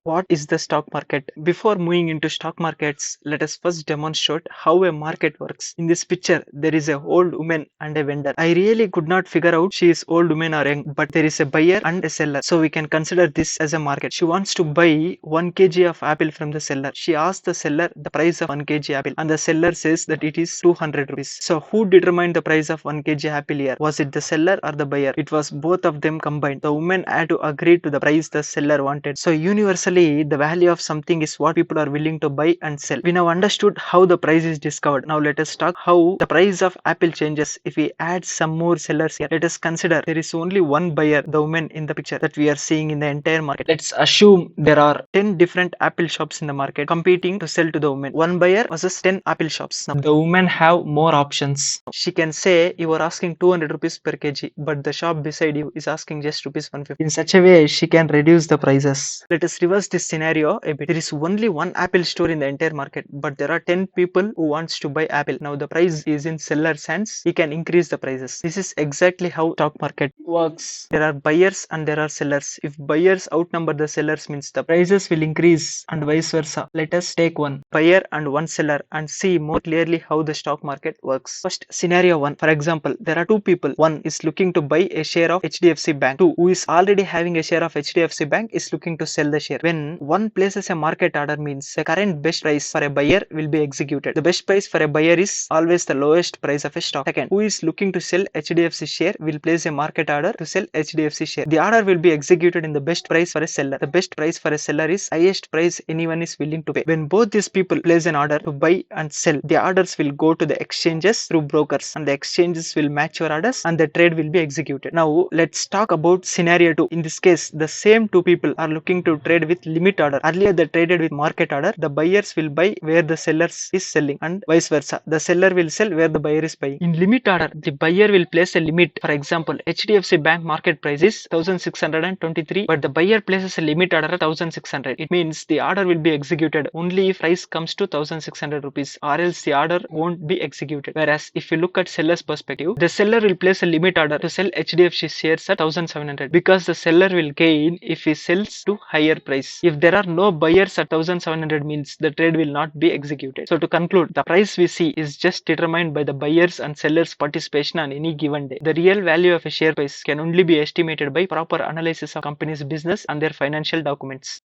What is the stock market? Before moving into stock markets, let us first demonstrate how a market works. In this picture, there is a old woman and a vendor. I really could not figure out she is old woman or young, but there is a buyer and a seller. So we can consider this as a market. She wants to buy 1 kg of apple from the seller. She asks the seller the price of 1 kg apple and the seller says that it is 200 rupees. So who determined the price of 1 kg apple here? Was it the seller or the buyer? It was both of them combined. The woman had to agree to the price the seller wanted. So universally, the value of something is what people are willing to buy and sell. We now understood how the price is discovered. Now let us talk how the price of apple changes if we add some more sellers here. Let us consider there is only one buyer, the woman in the picture that we are seeing in the entire market. Let's assume there are 10 different apple shops in the market competing to sell to the woman. One buyer versus 10 apple shops. Now the woman have more options. She can say you are asking 200 rupees per kg, but the shop beside you is asking just rupees 150. In such a way, she can reduce the prices. Let us reverse this scenario a bit. There is only one apple store in the entire market, but there are 10 people who wants to buy apple. Now the price is in seller's hands. He can increase the prices. This is exactly how stock market works. There are buyers and there are sellers. If buyers outnumber the sellers, means the prices will increase and vice versa. Let us take one buyer and one seller and see more clearly how the stock market works. First, scenario 1. For example, there are two people. One is looking to buy a share of HDFC Bank. Two, who is already having a share of HDFC Bank, is looking to sell the share. When one places a market order, means the current best price for a buyer will be executed. The best price for a buyer is always the lowest price of a stock. Second, who is looking to sell HDFC share will place a market order to sell HDFC share. The order will be executed in the best price for a seller. The best price for a seller is highest price anyone is willing to pay. When both these people place an order to buy and sell, the orders will go to the exchanges through brokers and the exchanges will match your orders and the trade will be executed. Now let's talk about scenario 2. In this case, the same two people are looking to trade with limit order. Earlier they traded with market order. The buyers will buy where the sellers is selling and vice versa. The seller will sell where the buyer is buying. In limit order, the buyer will place a limit. For example, HDFC Bank market price is 1623, but the buyer places a limit order at 1600. It means the order will be executed only if price comes to 1600 rupees, or else the order won't be executed. Whereas if you look at seller's perspective, the seller will place a limit order to sell HDFC shares at 1700 because the seller will gain if he sells to higher price. If there are no buyers at 1700, means the trade will not be executed. So to conclude, the price we see is just determined by the buyers and sellers participation on any given day. The real value of a share price can only be estimated by proper analysis of company's business and their financial documents.